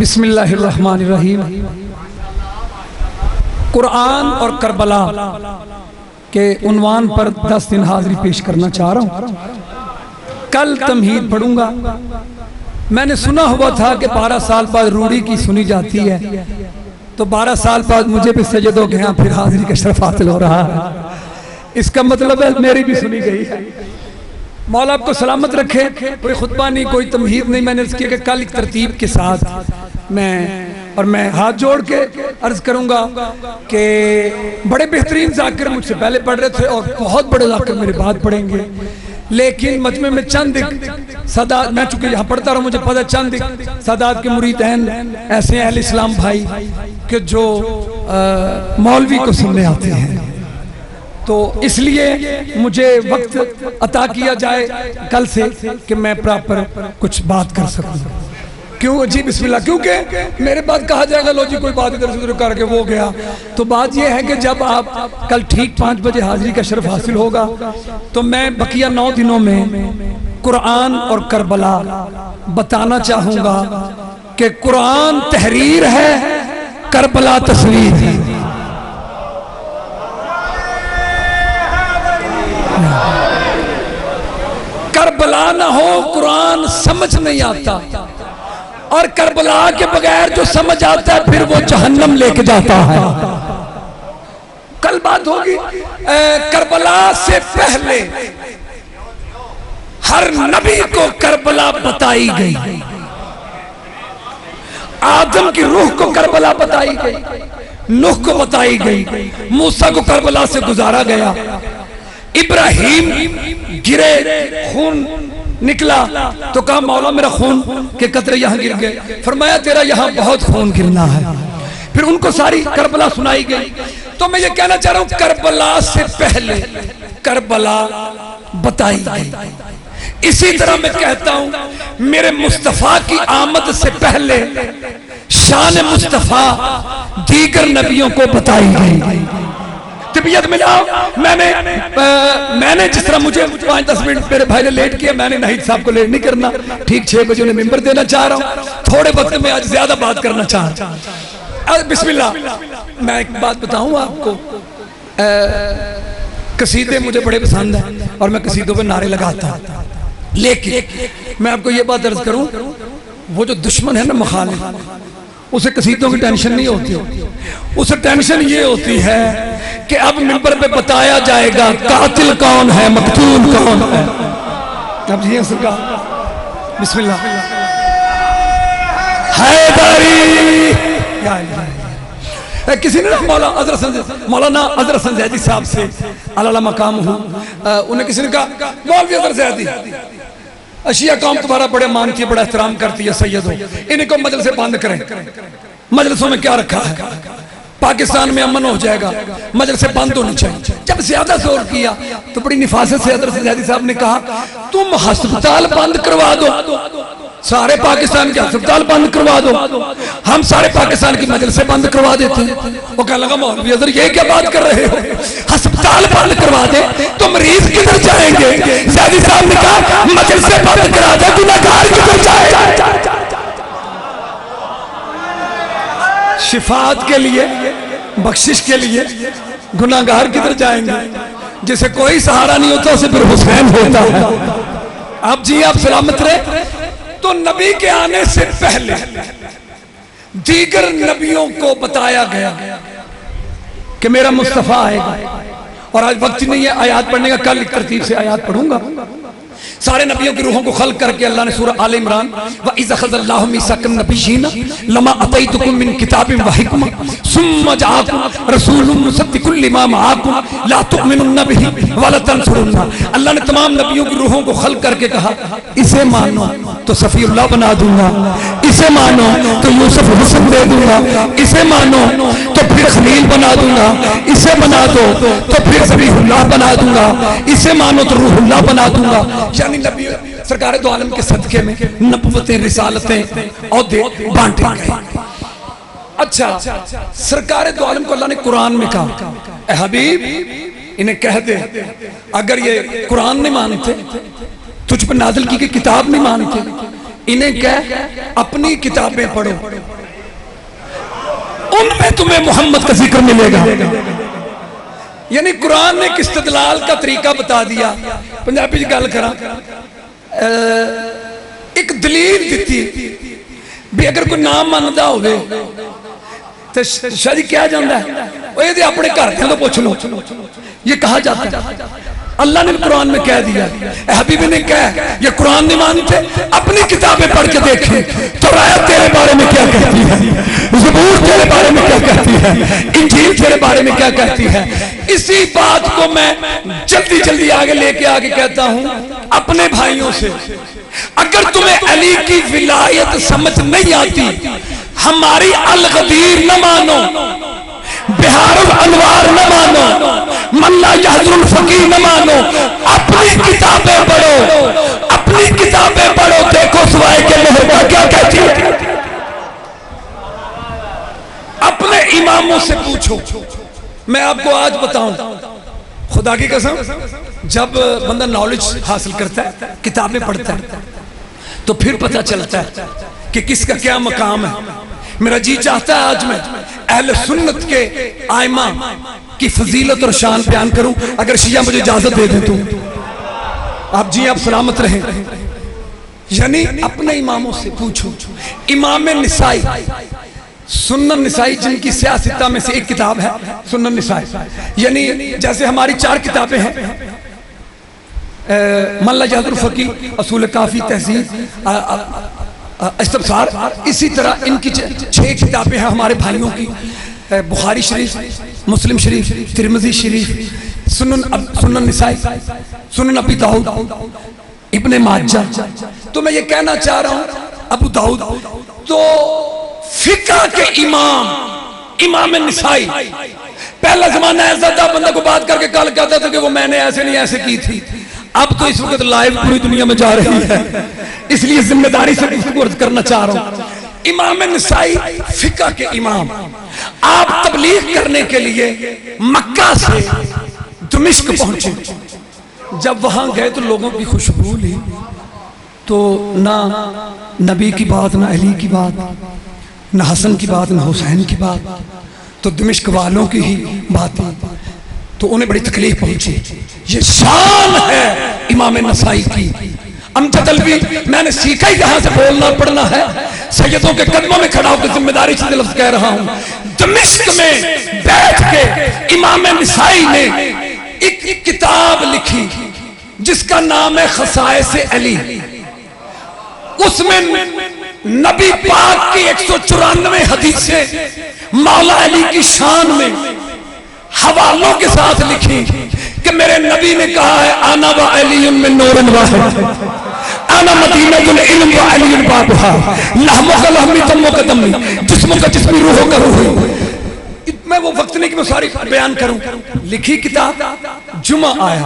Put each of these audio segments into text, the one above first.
बिस्मिल्लाहिर्रहमानिर्रहीम। कुरान और करबला के उन्वान पर 10 दिन हाजिरी पेश करना चाह रहा हूँ। कल तमहीद पढ़ूंगा। मैंने सुना हुआ था कि 12 साल बाद रूढ़ी की सुनी जाती है, तो 12 साल बाद मुझे भी सजद हो गया, फिर हाजिरी का शरफ हासिल हो रहा है। इसका मतलब है मेरी भी सुनी गई है। मौला आपको सलामत रखे। कोई खुतबा नहीं, कोई तमहीद नहीं। मैंने इसकी कि कल एक तरतीब के साथ मैं हाथ जोड़ के अर्ज करूंगा कि बड़े बेहतरीन जाकिर मुझसे पहले पढ़ रहे थे और बहुत बड़े जाकिर मेरे बाद पढ़ेंगे, लेकिन मजमे में चंद सादात, मैं चूंकि यहाँ पढ़ता रहा, मुझे पता चंद सादात के मुरीदैन ऐसे अहले इस्लाम भाई के जो मौलवी को सुनने आते हैं, तो इसलिए मुझे वक्त अता किया जाए कल से कि मैं प्रॉपर कुछ बात कर सकूं। क्यों जी? बिस्मिल्लाह। क्योंकि मेरे बाद कहा जाएगा लो जी कोई बात इधर से उधर करके वो गया। तो बात यह है कि जब आप कल ठीक 5 बजे हाजिरी का शरफ हासिल होगा, तो मैं बकिया 9 दिनों में कुरान और करबला बताना चाहूंगा कि कुरान तहरीर है, करबला तस्वीर है। करबला ना हो कुरान समझ नहीं आता, और करबला के बगैर जो समझ आता है फिर वो जहन्नम लेके जाता है। कल बात होगी। करबला से पहले हर नबी को करबला बताई गई। आदम की रूह को करबला बताई गई, नूह को बताई गई, मूसा को करबला से गुजारा गया, इब्राहिम गिरे खून निकला तो कहा मौला मेरा खून के कतरे यहाँ गिर गए। फरमाया तेरा यहाँ बहुत खून गिरना है। फिर उनको सारी करबला सुनाई गई। तो मैं ये कहना चाह रहा हूँ, करबला से पहले करबला बताई गई। इसी तरह मैं कहता हूँ मेरे मुस्तफा की आमद से पहले शान मुस्तफा दीगर नबियों को बताई गई। तबीयत में जाओ। मैंने जिस तरह मुझे 5-10 मिनट मेरे भाई ने लेट किया, मैंने नाहिद साहब को लेट नहीं करना। ठीक 6 बजे उन्हें मिंबर देना चाह रहा हूँ। थोड़े वक्त में आज ज्यादा बात करना चाह रहा हूँ। बिस्मिल्लाह। मैं एक बात बताऊं आपको, कसीदे मुझे बड़े पसंद हैं और मैं कसीदों पे नारे लगाता हूँ, लेकिन मैं आपको ये बात अर्ज करूं, वो जो दुश्मन है ना मुखालिफ, उसे कसीदों की टेंशन नहीं होती। उसे टेंशन ये होती है कि अब मिंबर पे बताया जाएगा कातिल कौन है, मकतूल कौन है। अब ये सरकार बिस्मिल्लाह। हैदरी किसी ने मौलाना अजरत जैदी साहब से अला मकाम हूँ, उन्हें किसी ने कहा मौलवी अजरत जैदी अशिया कौम तुम्हारा बड़े मानती है, बड़ा एहतराम करती है, सैयद हो, इनको मजलिस से बंद करें। मजलिसों में क्या रखा है? पाकिस्तान में अमन हो जाएगा, मजलिस से बंद होनी चाहिए। जब ज्यादा जोर किया तो बड़ी निफासत से हज़रत ज़ैदी साहब ने कहा तुम हस्पताल बंद करवा दो, सारे पाकिस्तान के अस्पताल बंद करवा दो, हम सारे पाकिस्तान की मजलिस से बंद करवा देते हैं। वो कहने लगा मौलवी अज़र ये क्या बात कर रहे हो, अस्पताल बंद करवा दे तो मरीज किधर जाएंगे? ज़ैदी साहब ने कहा मजलिस से बंद करा दे, गुनहगार किधर जाएगा? शिफात के लिए, बख्शिश के लिए गुनाहगार किधर जाएंगे? जिसे कोई सहारा नहीं होता उसे फिर हुसैन होता है। अब जी आप सलामत रहे। तो नबी के आने से पहले दीगर नबियों को बताया गया कि मेरा मुस्तफा आएगा। और आज वक्त नहीं है आयात पढ़ने का, कल एक तरतीब से आयात पढ़ूंगा। सारे नबियों की रूहों को खल्क करके अल्लाह ने सूरह आल इमरान व इज़ अख़ज़ल्लाहु मीसाक़न नबिय्यीन लमा अतैतुकुम मिन किताबिन व हिकमा सुम्मा जाअकुम रसूलुम मुसद्दिक़ुन लिमा मअकुम ला तु'मिनुन बिही व ला तंसुरुन्ना। अल्लाह ने तमाम नबियों की रूहों को खल्क करके कहा इसे मानो तो सफ़ीउल्लाह बना दूंगा, इसे मानो तो यूसुफ हुस्न दे दूंगा, इसे मानो तो फिर खलील बना दूंगा, इसे बना दो तो फिर ज़बीहुल्लाह बना दूंगा, इसे मानो तो रूहुल्लाह बना दूंगा। यानी नबी सरकार दो आलम के सदके में नबुव्वतें, रिसालतें, औहदे बांटे गए। अच्छा, सरकार दो आलम को अल्लाह ने कुरान में कहा ए हबीब इन्हें कह दे अगर ये कुरान नहीं मानते, तुझ पर नाज़िल की किताब नहीं मानते, इन्हें कह अपनी किताबें पढ़ो, उनमें तुम्हें मोहम्मद का जिक्र मिलेगा। यानी कुरान ने इस्तदलाल का तरीका बता दिया। पंजाबी च गल करा, एक दलील दी भी अगर कोई नाम मानता हो तो शायद क्या जाता है ये अपने घर तो पूछ लो। ये कहा जाता है, अल्लाह ने कुरान में कह दिया, हबीबी ने कह, ये कुरान नहीं मानते अपनी किताबें पढ़ के देखें तो रायत तेरे बारे में क्या कहती है, ज़बूर तेरे बारे में क्या कहती है, इंजील तेरे बारे में क्या कहती है। इसी बात को मैं जल्दी जल्दी आगे लेके आगे कहता हूं अपने भाइयों से, अगर तुम्हें अली की विलायत समझ नहीं आती, हमारी अल गदीर न मानो, बिहारुल अनवार न मानो, मल्ला यहजुल फकीर न मानो, अपनी किताबें पढ़ो, अपनी किताबें पढ़ो, देखो सिवाय के मोहब्बा क्या कहती है। अपने इमामों से पूछो। मैं आपको आज बताऊं, खुदा की कसम, जब बंदा नॉलेज हासिल करता है, किताबें पढ़ता है, तो फिर पता चलता है कि किसका क्या मकाम है। मेरा जी चाहता है आज मैं अहले सुन्नत के आइमा की फजीलत और शान बयान करूं, अगर शिया मुझे इजाजत दे दे तो। आप जी आप सलामत रहें। यानी अपने इमामों से पूछो। इमाम निसाई, सुन्नन निसाई, जिनकी सियासता में से एक किताब है सुन्नन निसाई, यानी जैसे हमारी 4 किताबें हैं, मल्ला जहदुल फकीह, असूल काफी, तहजीब, इस्तफसार, इसी तरह इनकी 6 किताबें हैं हमारे भाइयों की, बुखारी शरीफ, मुस्लिम शरीफ, तिरमिज़ी शरीफ, सुनन निसाई, सुनन अबी दाऊद, इब्ने माजा। तो मैं ये कहना चाह रहा हूं अबू दाऊद तो फिक़ह के इमाम निसाई, पहला जमाना ऐसा था बंदा को बात करके कल कहता था कि वो मैंने ऐसे नहीं ऐसे की थी। अब तो इस वक्त लाइव पूरी दुनिया में जा रही है, इसलिए जिम्मेदारी से गुफ्तगू करना चाह रहा हूं। इमाम निसाई फिक़ह के इमाम, आप तबलीग करने के लिए मक्का से दमिश्क पहुंचे। जब वहां गए तो लोगों की खुशबू ली, तो ना नबी की बात, ना अली की बात, ना हसन की बात, ना हुसैन की बात, तो दमिश्क वालों की ही बातें, तो उन्हें बड़ी तकलीफ पहुंची। ये शान है इमाम नसाई की। अमजद अलवी, मैंने सीखा ही कहां से बोलना पढ़ना है, सैयदों के कदमों में खड़ा होकर जिम्मेदारी से लफ्ज़ कह रहा हूं। दमिश्क में बैठ के इमाम नसाई ने एक किताब लिखी जिसका नाम है खसाइस अली। उसमें नबी पाक की 194 हदीसें मौला अली की शान में हवालों के साथ लिखी कि मेरे नबी ने कहा है, आना व अलीयुन मिन नूरिन वाहिद, आना मदीनतुल इल्म व अलीयुन बाबुहा, लहमु का लहमी, तम्मु का तम्मी, जिस्मु का जिस्मी, रूहो का रूही। मैं वो वक्त नहीं कि मैं सारी बयान करूं। लिखी किताब। जुमा आया,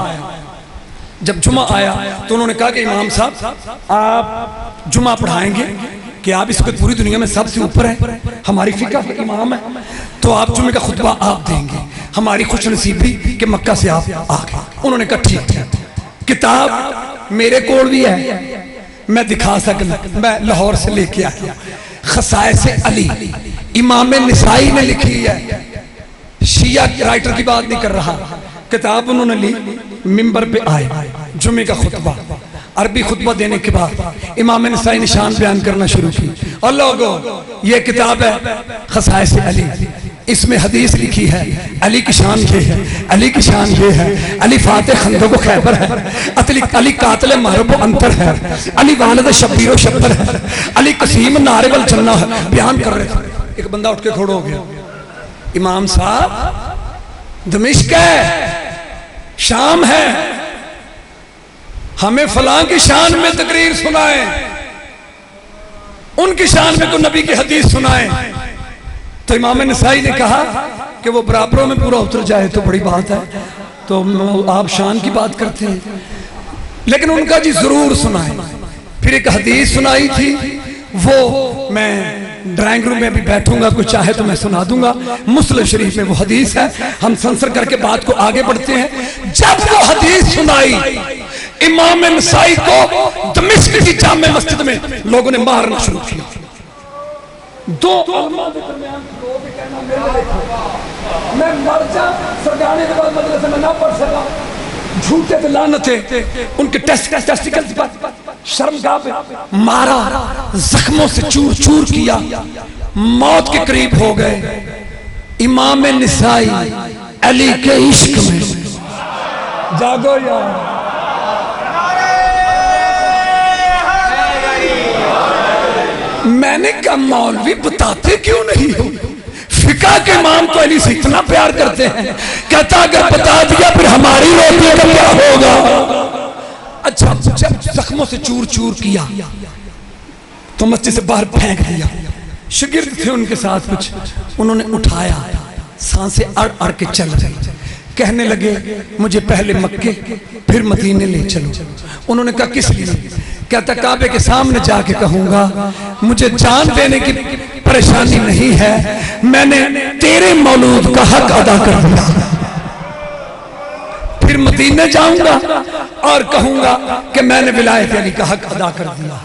जब जुमा आया तो उन्होंने कहा कि इमाम साहब आप जुमा पढ़ाएंगे कि आप इस वक्त पूरी दुनिया में सबसे ऊपर है, हमारी फिक़ह के इमाम है, तो आप जुमे का खुतबा आप देंगे, हमारी खुशनसीबी कि मक्का से आप आ गए। उन्होंने कहा ठीक है। किताब मेरे कोल भी है, मैं दिखा सकता, मैं लाहौर से लेके आया। खसाइस अली इमाम निसाई ने लिखी है, शिया राइटर की बात नहीं कर रहा। किताब उन्होंने ली, मिंबर पे आए, जुमे का खुतबा, अरबी खुतबा देने के बाद इमाम निसाई ने शान बयान करना शुरू की। और लोगों, ये किताब है खसाइस अली, इसमें हदीस लिखी है, अली की शान ये है, अली की शान ये है, अली फातिह खंदो को खैबर है, अली कातिल महरब अंतर है, अली वालिद शब्बीरो शब्बर है, अली कसीम नारिबल जन्ना है। बयान कर रहे थे, एक बंदा उठ के खड़ा हो गया, इमाम साहब दमिश्क है, शाम है, हमें फलां की शान में तकरीर सुनाए, उनकी शान में तो नबी की हदीस सुनाए। तो इमाम नसाई ने कहा कि वो बराबरों में पूरा उतर जाए तो बड़ी बात है, तो आप शान की बात करते हैं, लेकिन उनका जी जरूर सुनाए। फिर एक हदीस सुनाई थी, वो मैं ड्राइंग रूम में भी बैठूंगा, कोई चाहे तो मैं सुना दूंगा। मुस्लिम शरीफ में वो हदीस है, हम संसर करके बात को आगे बढ़ते हैं। जब वो हदीस सुनाई इमाम नसाई को दमिश्क की जामे मस्जिद में लोगों ने मारना शुरू किया। दो उलमा के दरमियान दो भी कहना मेरे देखो मैं मर जा सरगाने के बाद मदरसे में ना पढ़ सका, झूठे पे लानते उनके टेस्टिकल्स पर शर्मगाह पे मारा, जख्मों से चूर चूर किया, मौत के करीब हो गए। इमाम निसाई अली के इश्क में जागो यार, मैंने कहा मौलवी बताते क्यों नहीं हो? फिका के इमाम तो अली से इतना प्यार करते हैं, कहता अगर बता दिया फिर हमारी रोटी का क्या होगा। अच्छा जब जख्मों से चूर चूर किया तो मस्जिद से बाहर फेंक दिया। शागिर्द थे उनके साथ कुछ, उन्होंने उठाया, सांसें अड़ अड़ के चल रही, कहने लगे मुझे पहले मक्के फिर मदीने ले चलो। उन्होंने कहा किस लिए? कहता काबे के सामने जाके कहूंगा मुझे जान देने की परेशानी नहीं है, मैंने तेरे मौलूद का हक अदा कर दिया। फिर मदीने जाऊंगा और कहूंगा कि मैंने विलायत अली का हक अदा कर दिया।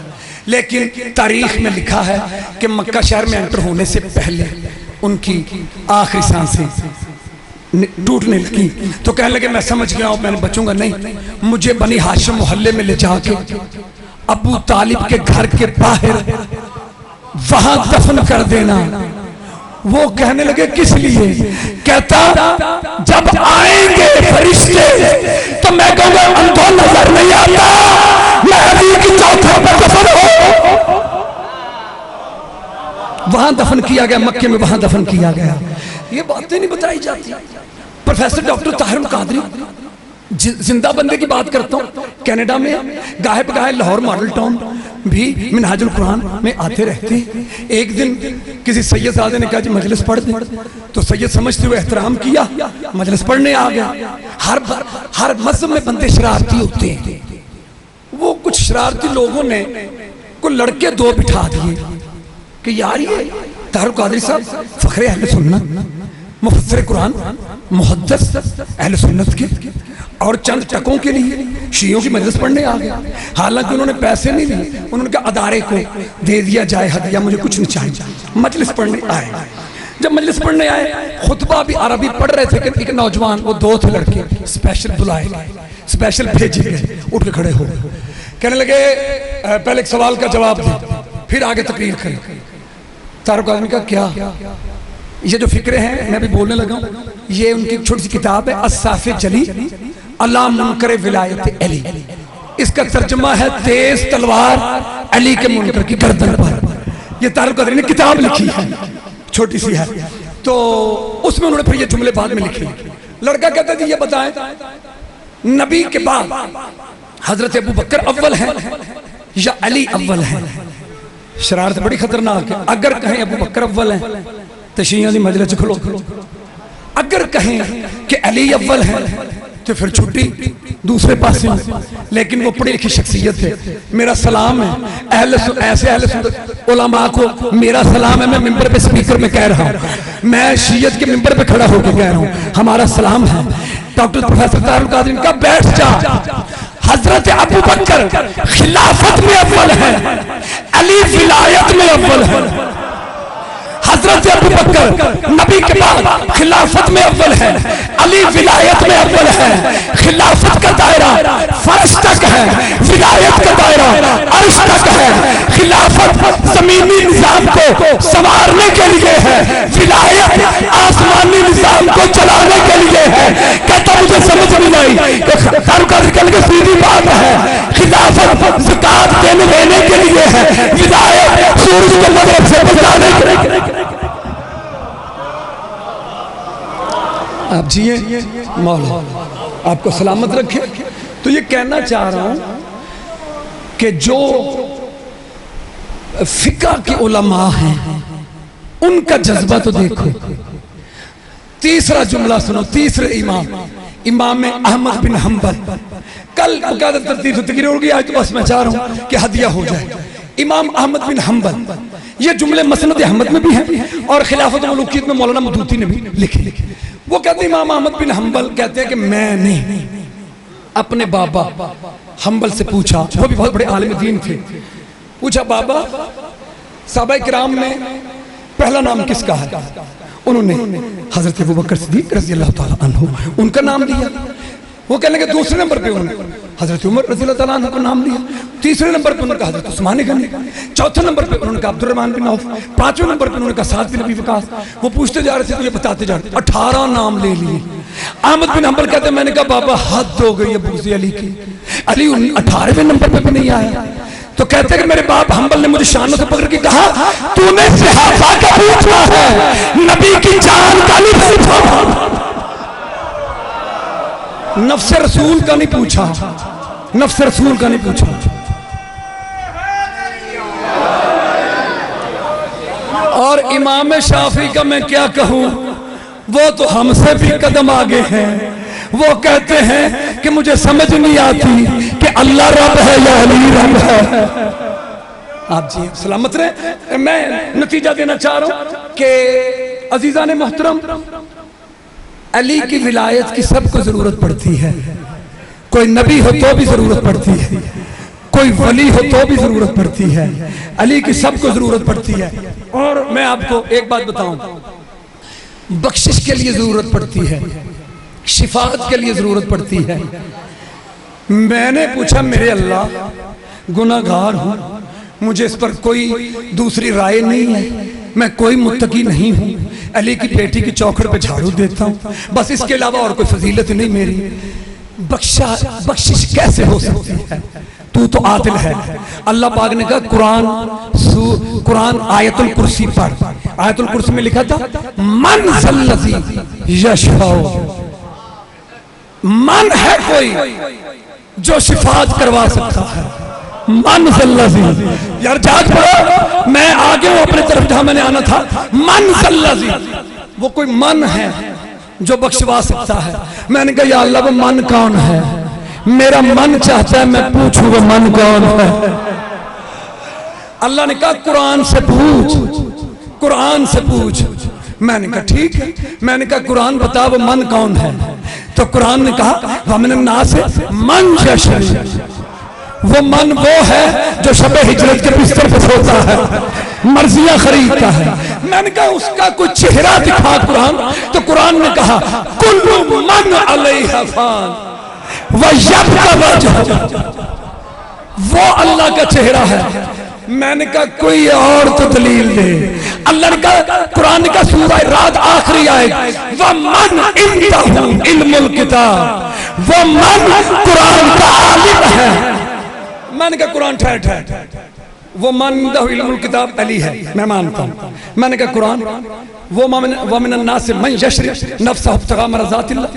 लेकिन तारीख में लिखा है कि मक्का शहर में एंटर होने से पहले उनकी आखिरी सांसें टूटने लगी तो कहने लगे मैं समझ गया हूं मैंने बचूंगा नहीं, मुझे बनी हाशिम मोहल्ले में ले जाके अबू तालिब के घर के बाहर वहां दफन कर देना। वो कहने लगे किस लिए? कहता जब आएंगे फरिश्ते तो मैं कहूंगा अंधों नजर नहीं आता, मैं अली की चौथे पर दफन हो। वहां दफन किया गया, मक्के में वहां दफन किया गया। ये बातें नहीं बताई जाती। प्रोफेसर डॉक्टर ताहिर कादरी जिंदा बंदे की बात करता हूँ, कनाडा में गाहे पे गाहे लाहौर मॉडल टाउन भी मिनहाजुल कुरान में आते रहते। एक दिन किसी सैयद साहब ने कहा जी मजलिस पढ़ दे, तो सैयद समझते हुए एहतराम किया, मजलिस पढ़ने आ गया। हर मजहब में बंदे शरारती होते हैं। वो कुछ शरारती लोगों ने को लड़के दो बिठा दिए कि यार ये ताहिर कादरी साहब फखरे अहले सुन्नत, मुफस्सिर कुरान, मुहद्दिस अहले सुन्नत के, और चंद टकों के लिए शियों की मजलिस पढ़ने आ गया। हालांकि उन्होंने पैसे नहीं दिए, उन्होंने कहा अदारे को दे दिया जाए हदिया, मुझे कुछ नहीं चाहिए। मजलिस पढ़ने आए। जब मजलिस पढ़ने आए खुतबा भी अरबी पढ़ रहे थे कि एक नौजवान, वो दो थे लड़के, स्पेशल बुलाए गए, स्पेशल भेजे गए, उठ के खड़े हो गए, कहने लगे पहले एक सवाल का जवाब दे फिर आगे तकरीर करें। तारुक आदमी का क्या ये जो फिक्रे हैं मैं भी बोलने लगा हूं, ये उनकी छोटी सी किताब है अस्साफ़े जली अला मुनकर विलायत अली। इसका तर्जुमा है तेज तलवार अली के मुनकर की गर्दन पर। ये तारुक कादरी ने किताब लिखी है, छोटी सी है, तो उसमें उन्होंने फिर ये जुमले बाद में लिखे। लड़का कहता थी ये बताएं नबी के बाद हजरत अबू बकर अव्वल है या अली अव्वल है? शरारत बड़ी खतरनाक है। अगर कहें अबू बकर अव्वल है तो शिया की मजलिस खलो, अगर कहें कि अली अव्वल है तो फिर छुट्टी दूसरे पास। लेकिन वो पढ़ी लिखी शख्सियत है। मेरा सलाम है ऐसे अहले सुन्नत उलमा को, मेरा सलाम है। मैं मिंबर पे स्पीकर में कह रहा हूँ, मैं शियत के मिंबर पे खड़ा होकर कह रहा हूँ, हमारा सलाम है। डॉक्टर प्रोफेसर तारुल कादरी का बैठ जा, हजरत अबू बकर खिलाफत में अव्वल है, अली विलायत में अव्वल है। हजरत अबू बकर नबी के बाद खिलाफत में अव्वल है, अली विलायत में अव्वल है। खिलाफत का दायरा फर्श तक है, विलायत का दायरा अर्श तक है। खिलाफत जमीनी निजाम को संवारने के लिए है, विलायत आसमानी निजाम को चलाने के लिए है। कहता मुझे समझ नहीं आई, सीधी बात है। खिलाफत ज़कात देने के लिए है, विलायत सूरज को मगरिब से बचाने के लिए। आप जिए मौला आपको सलामत रखे। तो ये कहना चाह रहा हूं कि जो फिका के उलमा हैं उनका जज्बा तो देखो। तीसरा जुमला सुनो, तीसरे इमाम अहमद बिन हम्बल। कल तरतीब से तकरीर होगी, आज तो बस मैं चाह रहा हूं कि हदिया हो जाए। इमाम अहमद बिन हम्बल, ये जुमले मसनद अहमद में भी हैं और खिलाफत मलूकियत में मौलाना मदूती ने भी लिखे। वो कहते हैं इमाम अहमद बिन हम्बल कहते हैं कि मैंने अपने बाबा हम्बल से पूछा, वो भी बहुत बड़े आलिम दीन थे, पूछा बाबा सहाबा किराम में पहला नाम किसका है? उन्होंने हजरत अबू बकर सिद्दीक रज़ी अल्लाह ताला अन्हु उनका नाम लिया। वो कहने लगे दूसरे नंबर पे उन्होंने हजरत उमर रज़ी अल्लाह ताला अन्हु का नाम लिया। तीसरे नंबर पे उन्होंने कहा हजरत उस्मान गनी। चौथे नंबर पे उन्होंने कहा अब्दुर्रहमान बिन औफ। पांचवें नंबर पे उन्होंने कहा साद बिन अबी वक़ास। वो पूछते जा रहे थे तो ये बताते जा रहे थे, 18 नाम ले लिए। अहमद बिन हम्बल कहते मैंने कहा बाबा हद हो गई है बुग़्ज़ अली की, अली 18वें नंबर पे भी नहीं आया। तो कहते कि मेरे बाप हम्बल ने मुझे शानों से पकड़ के कहा तूने सहाबा का पूछा है, नबी की जान का नहीं पूछा, नफ्स रसूल का नहीं पूछा, नफ्स रसूल का नहीं पूछा। और इमाम शाफी का मैं क्या कहूं, वो तो हमसे भी कदम आगे हैं। वो कहते हैं कि मुझे समझ नहीं आती कि अल्लाह रब है या अली रब है। आप जी सलामत रहे। मैं नतीजा देना चाह रहा हूं कि अजीजा ने मोहतरम, अली की विलायत की सबको जरूरत पड़ती है। कोई नबी हो तो भी जरूरत पड़ती है, कोई वली हो तो भी जरूरत पड़ती है, अली की सबको जरूरत पड़ती है। और मैं आपको एक बात बताऊं, बख्शिश के लिए जरूरत पड़ती है, शिफात के लिए जरूरत पड़ती है। मैंने पूछा मेरे अल्लाह गुनाहगार हूं, मुझे इस पर कोई दूसरी राय नहीं है, मैं कोई मुत्तकी नहीं हूं, अली की बेटी की चौखट पे झाड़ू देता हूं, बस इसके अलावा और कोई फजीलत नहीं मेरी। बख्शिश कैसे हो सकती है? तू तो आदिल है। अल्लाह पाक ने कहा कुरान आयतुल कुर्सी पर, आयतुल कुर्सी में लिखा था मन सल्लज़ी यशफ़अ, मन है कोई जो शिफात करवा सकता है। मन सल्लज़ी, यार जाग पड़ो, मैं आगे हूं अपने तरफ जहां मैंने आना था। मन सल्लज़ी, वो कोई मन है जो बख्शवा सकता है। मैंने कहा या अल्लाह वो मन कौन है? मेरा मन चाहता है मैं पूछूं वो मन कौन है। अल्लाह ने कहा कुरान से पूछ, कुरान से पूछ। मैंने कहा ठीक है। मैंने कहा कुरान बता वो मन कौन है? तो कुरान ने कहा वमिन नास मन यशरी, वो मन वो है जो शबे हिजरत के बिस्तर पर सोता है, मर्जियां खरीदता है। मैंने कहा उसका कोई चेहरा दिखा कुरान। तो कुरान ने कहा कुल्लु मन अलैहा फान व यब्का वजह, वो अल्लाह का चेहरा है। मैंने कहा कोई और तो दलील दे। अल्लाह ने कहा, कुरान ने कहा सूरह रात आखिरी आयत, व मन इंदहु इल्मुल किताब, वो मन कुरान का आलिम है। मैंने कहा कुरान ठहर ठहर, वो मन इंदहु इल्मुल किताब अली है, मैं मानता हूं। मैंने कहा कुरान वो वमिन नास मन यशरी नफ्सहु इब्तिगा मरज़ातिल्लाह,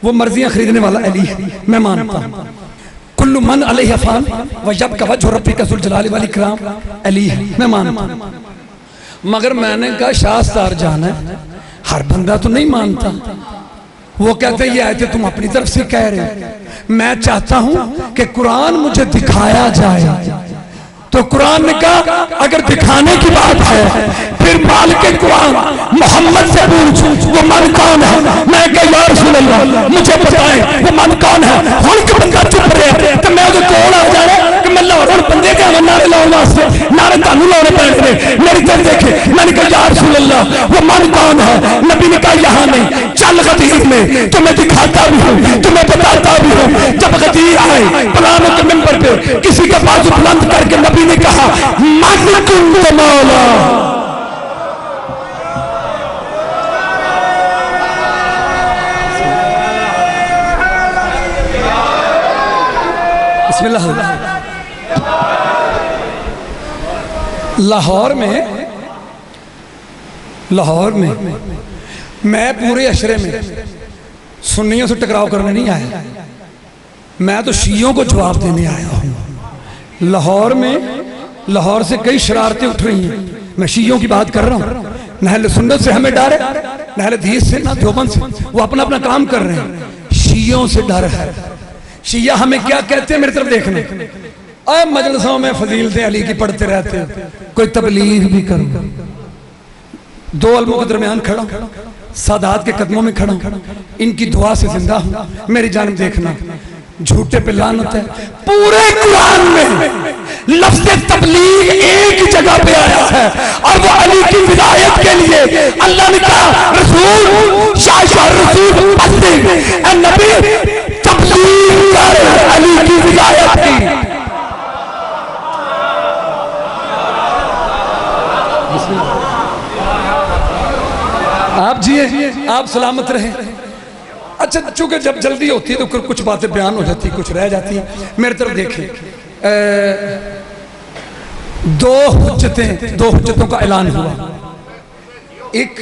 वो मर्जियां खरीदने वाला अली है, मैं मानता हूं। कुल्लु मन अलैहा फान व यब्का वजहु रब्बिका ज़ुल जलाली वल इकराम, अली है, मैं मानता हूं। मगर मैंने कहा शास्त्र जाना है, हर बंदा तो नहीं मानता। वो कहते ये आयतें तुम अपनी तरफ से कह रहे हो, मैं चाहता हूं कि कुरान मुझे दिखाया जाए। तो कुरान ने कहा अगर दिखाने की बात है फिर मालिक कुरान मोहम्मद से पूछ वो मन कौन है। मैं कहा या रसूल अल्लाह मुझे बताएं वो मन कौन है। हुण के बंदा चुप रहे तो मैं उहदे कोल आ जाना कि मैं लाहौर बंदे के नारे लाने वास्ते, नारे तानू लाने पैने ने। मेरी तरफ देखे, मैंने कहा या रसूल अल्लाह वो मन कौन है। नबी ने कहा यहाँ नहीं, चल गदीर में, तुम्हें दिखाता भी हूँ, तुम्हें बताता भी हूँ। जब गदीर आए पलानों के मिंबर पे किसी का बाजू बुलंद करके नबी ने कहा मन कुंत मौला, बिस्मिल्लाह। लाहौर में मैं पूरे अशरे में सुन्नियों से टकराव करने नहीं आया, मैं तो शियों को जवाब देने आया हूं। लाहौर से कई शरारतें उठ रही हैं। मैं शियों की बात कर रहा हूं, न अहले सुन्नत से हमें डर है, न अहले हदीस से, न देवबंद से। वो अपना अपना काम कर रहे हैं, शियों से डर है। शिया हमें क्या कहते हैं, मेरी तरफ देखने, अब मजलिसों में फजीलतें अली की पढ़ते रहते हैं, कोई तबलीग भी करो, दो अलमों के दरमियान खड़ा, सादात के कदमों में खड़ा, इनकी दुआ से जिंदा हूं, मेरी जानिब देखना। झूठे पे लानत है। पूरे कुरान में लफ्ज़ तबलीग एक ही जगह पे आया है और वो अली की विलायत के लिए अल्लाह ने कहा रसूल शाह रसूल नबी तबलीग कर अली की विलायत की। आप जिए, आप सलामत रहे। अच्छा, चूंकि जब जल्दी होती है तो कुछ बातें बयान हो जाती, कुछ रह जाती हैं। मेरी तरफ देखें, दो हुज्जतों का ऐलान हुआ। एक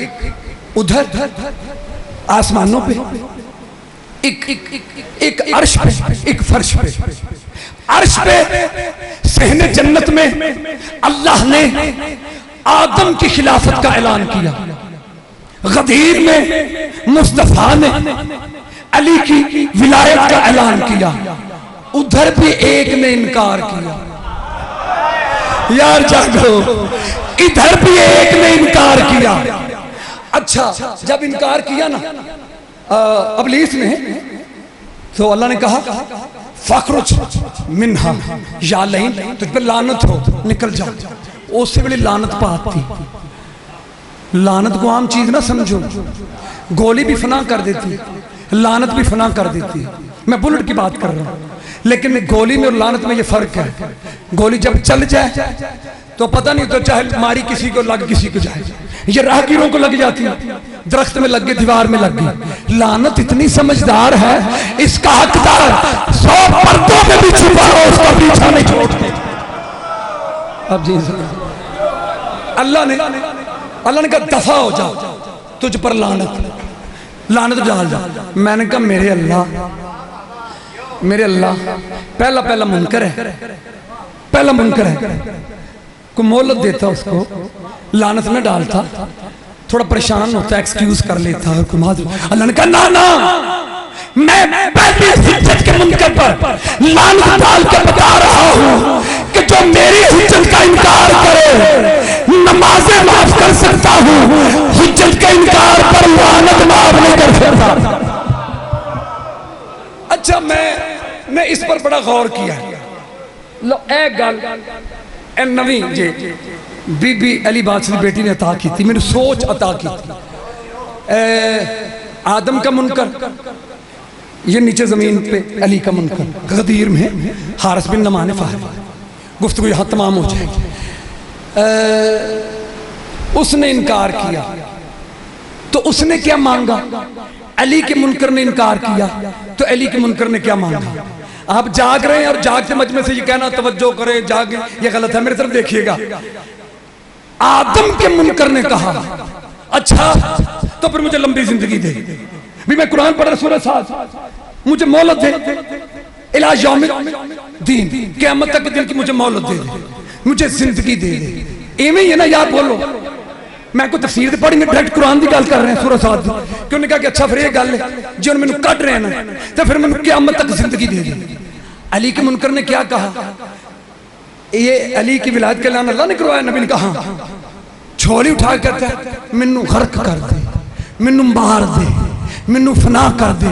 उधर आसमानों पे, एक अर्श पे, एक फर्श पे। अर्श पे सहने जन्नत में अल्लाह ने आदम की खिलाफत का ऐलान किया। गदीर में मुस्तफा ने अली की विलायत का ऐलान किया। उधर भी एक ने इनकार किया। यार जागो, इधर भी एक ने इनकार किया। अच्छा, जब इनकार किया ना इब्लीस ने, तो अल्लाह ने कहा फखरुज मिन्हा या लईन, तुझ पे लानत हो, निकल जा। उससे बड़ी लानत पाती। लानत को आम चीज ना समझो, गोली भी फना कर देती, लानत भी फना कर देती। मैं बुलेट की बात कर रहा हूं, लेकिन गोली में और लानत में ये फर्क है। गोली जब चल जाए तो पता नहीं, तो चाहे मारी किसी को लग किसी को जाए। ये राहगीरों को लग जाती है, दरख्त में लग गई, दीवार में लग गई। लानत इतनी समझदार है, इसका हकदार 100 पर्दों में भी छुपा हो, उसका पीछा नहीं छोड़ते। अब जी अल्लाह ने कहा दफा हो जा, तुझ पर लानत डाल जा। मैंने कहा मेरे अल्लाह पहला मुनकर है, पहला मुनकर है, को मोहलत देता, उसको लानत में डालता, थोड़ा परेशान होता, एक्सक्यूज कर लेता। अल्लाह ने कहा ना, मैं पहली हिज्जत के मुनकर पर लानत डाल के बता रहा हूं कि जो मेरी हिज्जत का इनकार करे, नमाजें माफ कर सकता हूं, हिज्जत के इनकार पर लानत माफ नहीं कर सकता। अच्छा, मैं इस पर बड़ा गौर किया। लो ए गल ए नवी जे बीबी अली बादशाह की बेटी ने अता की थी, मैंने सोच अता की थी। आदम का मुनकर, ये नीचे जमीन पे अली का मुनकर, गदीर में हारिस बिन नमान ने फायर। गुफ्तगू यहां तमाम हो जाएगी। उसने इनकार किया, तो उसने क्या मांगा? अली के मुनकर ने इनकार किया, तो अली के मुनकर ने क्या मांगा? आप जाग रहे हैं और जागते मजमे से ये कहना तवज्जो करे जागे, ये गलत है। मेरी तरफ देखिएगा, आदम के मुनकर ने कहा अच्छा तो फिर मुझे लंबी जिंदगी दे, भी मैं कुरान पढ़ सूरह साथ, मुझे मोहलत दे, इला यौमिल दीन, क़यामत तक के दिन की मुझे मोहलत दे, मुझे जिंदगी दे। एवं ही है ना यार, बोलो। मैं कोई तफसीर पढ़ेंगे, डायरेक्ट कुरान की गल कर रहे हैं सूरह साथ। क्यों ने कहा कि अच्छा फिर ये गल है जो मैंने कट रहे हैं ना, तो फिर मैंने क़यामत तक जिंदगी दे दी। अली के मुनकर ने क्या कहा? ये अली की विलायत का ऐलान अल्लाह ने करवाया। नबी ने कहा छोली उठा कर कहता है मैनू गर्क कर दे, मैनू मार दे, मैनू फना कर दे।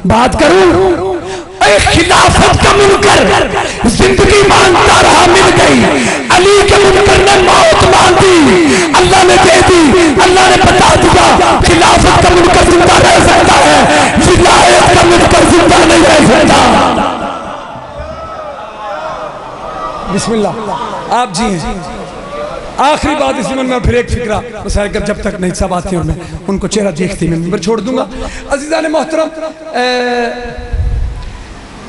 बात करूं, खिलाफत का मुनकर जिंदगी मांगता रहा, मिल गई। अली के मुनकर ने मौत मांगी, अल्लाह ने दे दी। अल्लाह ने बता दिया खिलाफत का मुनकर जिंदा रह सकता है, विलायत का मुनकर जिंदा नहीं रह सकता। बिस्मिल्लाह। आप जी आखिरी बात इस मन में, फिर एक फिक्रा कर जब तक नहीं सब आती और मैं उनको चेहरा देखती मैं नंबर छोड़ दूंगा। अजीज़ान मोहतरम,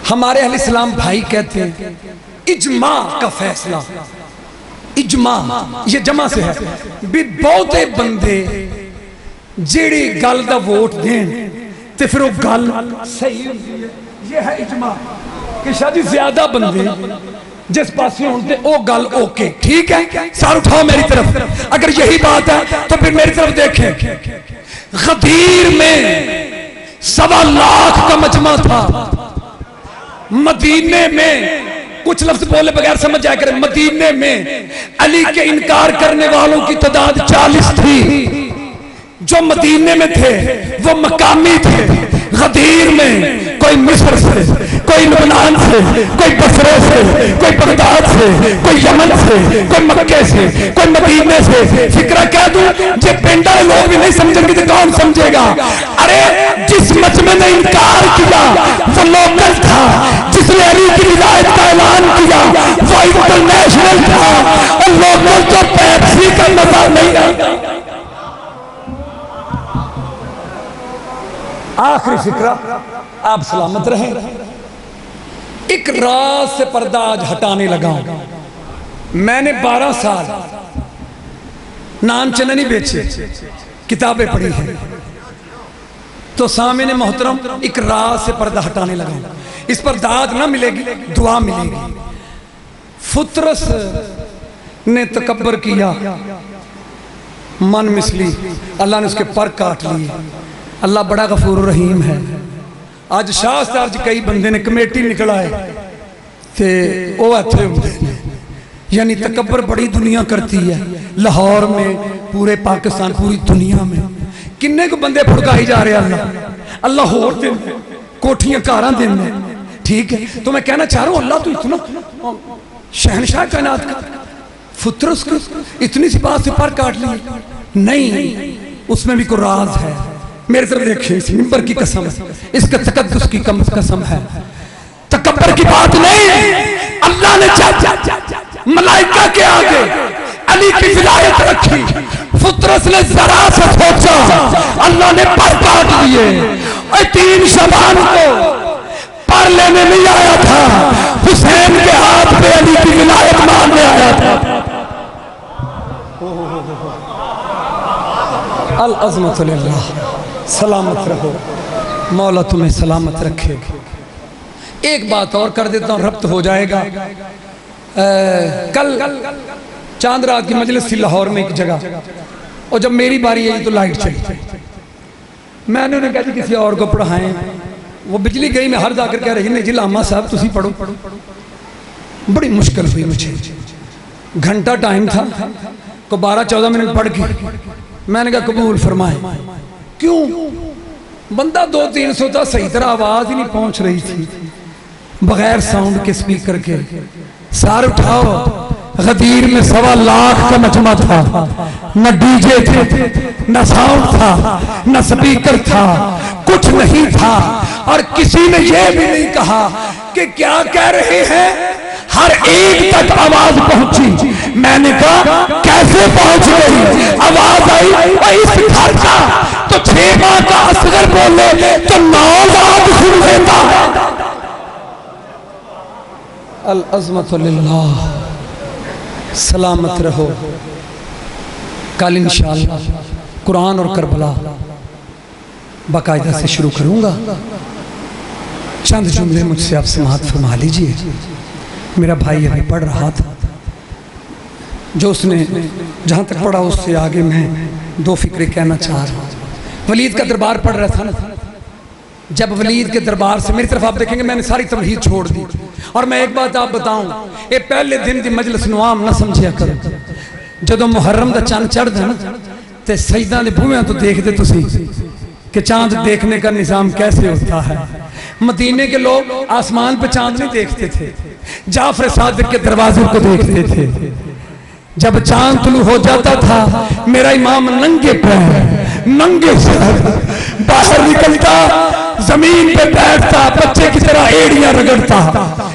हमारे अहले इस्लाम भाई कहते हैं इजमा का फैसला, इजमा ये जमा से है भी बहुते बंदे जेड़ी गल दा वोट देन ते फिर वो गल सही होती है। ये है इजमा कि शायद ज्यादा बंदे जिस पास होते ओ गल ओके ठीक है। सार उठाओ मेरी तरफ, अगर यही बात है तो फिर मेरी तरफ देखें। गदीर में 1.25 लाख का मजमा था। मदीने में कुछ लफ्ज बोले बगैर समझ जाया करें, मदीने में अली के इनकार करने वालों की तादाद 40 थी। जो मदीने में थे वो मकामी थे। गदीर में कोई मिस्र से, कोई कोई लबनान से, कोई बसरे से, कोई बगदाद से, कोई यमन से, कोई मक्के से, कोई मदीने से। फिक्रा कह दूं जे पेंडा लोग भी नहीं समझेंगे तो कौन समझेगा। अरे जिस मजमे ने इनकार किया वो लोकल था, जिसने अली की विलायत का ऐलान किया वो इंटरनेशनल था, और लोकल तो पेप्सी का मजा नहीं आता। आखिरी फिक्रा, आप सलामत रहें। एक रात से पर्दा आज हटाने लगा हूं। मैंने 12 साल नान चने नहीं बेचे, किताबें पढ़ी हैं। तो सामने मोहतरम एक रात से पर्दा हटाने लगा हूं। इस पर दाद ना मिलेगी, दुआ मिलेगी। फुतरस ने तकब्बर किया, मन मिसली, अल्लाह ने उसके पर काट लिए। अल्लाह बड़ा गफूर रहीम है। आज शाह साहब जी कई बंदे ने कमेटी निकल आए ते वो इत्थे हुंदे ने, यानी तकब्बर बड़ी दुनिया करती है। लाहौर में, पूरे पाकिस्तान, पूरी दुनिया में किन्ने को बंदे फुड़काई जा रहे। अल्लाह अल्लाह होर दिन कोठियां कारां दिन, ठीक है। तो मैं कहना चाह रहा हूं अल्लाह तो इतना शहनशाह कायनात का, फुतरस को इतनी सी बात से पर काट ली। नहीं, उसमें भी कोई राज है। मेरे तरफ देखिए, इस मिंबर की कसम है, इसका तकद्दुस की कसम है। तकब्बर की बात नहीं, अल्लाह ने मलाइका के आगे अली की विलायत रखी। फुतरस ने जरा सा सोचा, अल्लाह ने पर काट दिए। 3 शबान को पर लेने नहीं आया था, हुसैन के हाथ पे अली की विलायत मांगने आया था। अल अज़मत लिल्लाह। सलामत रहो, मौला तुम्हें सलामत रखे। एक बात और कर देता हूँ, रब्त हो जाएगा। कल चांद रात की मजलिस थी लाहौर में एक जगह, और जब मेरी बारी आई तो लाइट चली। मैंने उन्हें कहा जी किसी और को पढ़ाएं। वो बिजली गई, मैं हर जाकर कह रही नहीं जी लामा साहब तुसी पढ़ो। बड़ी मुश्किल हुई मुझे, घंटा टाइम था, को 12-14 मिनट पढ़ के मैंने कहा कबूल फरमाए। क्यों? बंदा 200-300 था, सही तरह आवाज ही नहीं पहुंच रही थी, बगैर साउंड के स्पीकर के। सार उठाओ, गदीर में 1.25 लाख का मजमा था, न डीजे थे, न साउंड था, न स्पीकर था, कुछ नहीं था। और किसी ने यह भी नहीं कहा कि क्या कह रहे हैं। हर एक तक आवाज पहुंची। मैंने कहा कैसे पहुंच गई? आवाज आई इस घर का तो 6 माह का असगर बोले तो 9 बात सुन लेता है। अल अज़मत लिल्लाह। सलामत रहो। कल इंशाअल्लाह कुरान और करबला बाकायदा से शुरू करूंगा। चंद जुमले मुझसे आप समाअत फरमा लीजिए। मेरा भाई अभी पढ़ रहा था, जो उसने जहाँ तक पढ़ा उससे आगे मैं 2 फिक्रे कहना चाह रहा हूँ। वलीद का दरबार पढ़ रहा था ना, जब वलीद के दरबार से मेरी तरफ आप देखेंगे मैंने सारी तमहीद छोड़ दी। और मैं एक बात आप बताऊं, ये पहले दिन की मजलिस नुआम ना समझिया करो। जो मुहर्रम का चंद चढ़ता ना तो सईदा के बूहियां तो देखते तुसी कि चांद देखने का निजाम कैसे होता है। मदीने के लोग आसमान पे चांद नहीं देखते थे, जाफर सादिक के दरवाजे को देखते थे। जब चांद तुलू हो जाता था, मेरा इमाम नंगे पैर नंगे सर बाहर निकलता, जमीन पे बैठता, बच्चे की तरह एड़ियां रगड़ता।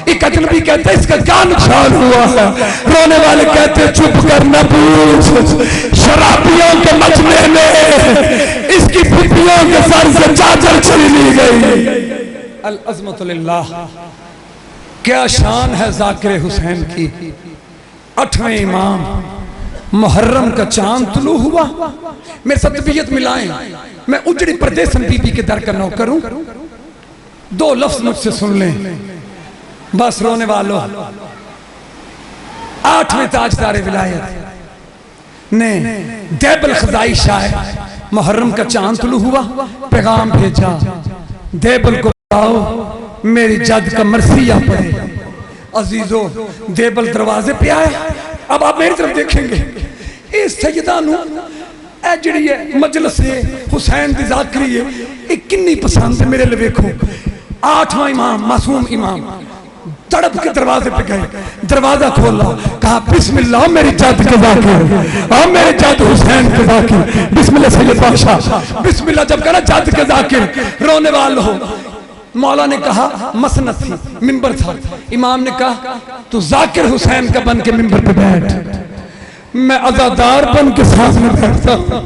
एक अजनबी कहते इसका क्या नुकसान हुआ है? रोने वाले कहते चुप कर न पूछ, शराबियों के मजमे में इसकी फुफियों के सर से चादर छीन ली गई। अल अज़मत लिल्लाह। क्या शान है ज़ाकिर हुसैन की। 8वें इमाम, मुहर्रम का चांद तुलू हुआ। मेरे साथ तबीयत मिलाएं, मैं उजड़ी परदेसन बीबी के दर का नौकर हूं। 2 लफ्ज मुझसे सुन लें बस रोने वालों। 8वें ताजदार विलायत ने देबल खजाई शायर मुहर्रम का चांद तुलू हुआ, पैगाम भेजा देबल को आओ मेरी जद का मरसिया पड़े। अजीजो देबल दरवाजे पे आया। अब आप मेरी तरफ देखेंगे, इस सैयदा नू ए जिहड़ी है मजलिस हुसैन दी ज़ाकरी है, ये किन्नी पसंद है मेरे लिए। वेखो 8वां इमाम मासूम इमाम तड़प के दरवाजे पे गए, दरवाजा खोला, कहा बिस्मिल्लाह मेरी जात के जाकिर, और मेरे जात हुसैन के जाकिर, बिस्मिल्लाह सैयद बादशाह, बिस्मिल्लाह जब कहा जात के जाकिर, रोने वाले हो। मौला ने कहा मसनद थी, मिंबर था, इमाम ने कहा तू जाकिर हुसैन का बन के मिंबर पे बैठ, मैं अज़ादार बन के सामने बैठता हूं।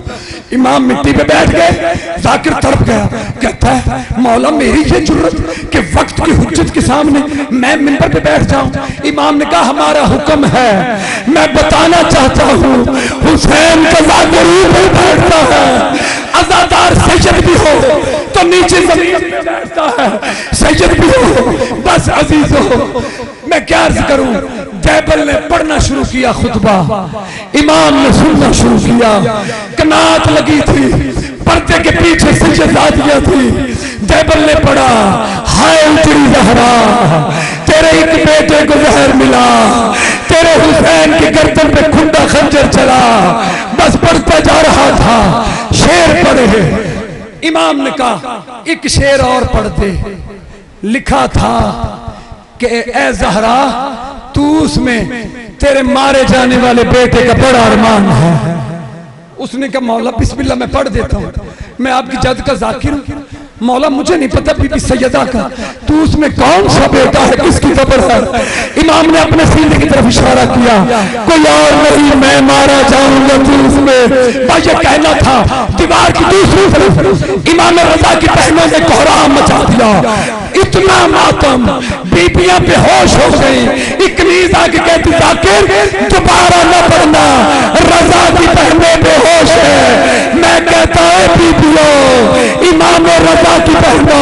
इमाम मिट्टी पे बैठ गए, जाकिर तड़प गया, कहता है मौला मेरी ये जुर्रत कि वक्त की हुज्जत के सामने मैं मिंबर पे बैठ जाऊं। इमाम ने कहा हमारा हुक्म है, मैं बताना चाहता हूं हुसैन का जाकिर ऊपर बैठता है, अज़ादार सैयद भी हो तो नीचे जमीन पे बैठता है, सैयद भी हो बस अजीज हो। मैं क्या अर्ज करूं, जैबल ने पढ़ना शुरू किया खुतबा, इमाम ने सुनना शुरू किया, कनात लगी थी, पर्दे के पीछे सज्जादियां थी। जैबल ने पढ़ा हाय उतरी जहरा, तेरे एक बेटे को जहर मिला, तेरे हुसैन की गर्दन पे खुंडा खंजर चला, बस पढ़ता जा रहा था, शेर पढ़े। इमाम ने कहा एक शेर और पढ़ दे, लिखा था कि ए जहरा तू उसमें तेरे मारे जाने वाले बेटे का बड़ा अरमान है। उसने कहा मौला बिस्मिल्लाह मैं पढ़ देता हूँ, मैं आपकी जात का जाकिर हूँ। मौला मुझे नहीं पता बीबी सैयदा का, तू उसमें कौन सा बेटा है, किसकी खबर है? इमाम ने अपने सीने की तरफ इशारा किया, कोई और नहीं मैं मारा जाऊंगा तू उसमें। ये कहना था, दीवार की दूसरी तरफ इमाम रजा की बहनों ने कोहराम मचा दिया, इतना मातम, बीबियां बेहोश हो गई। एक नीज आके कहती जाकिर दोबारा न पढ़ना, रजा की बहनें बेहोश है। मैं कहता है बीबियों, इमाम रजा की बहनों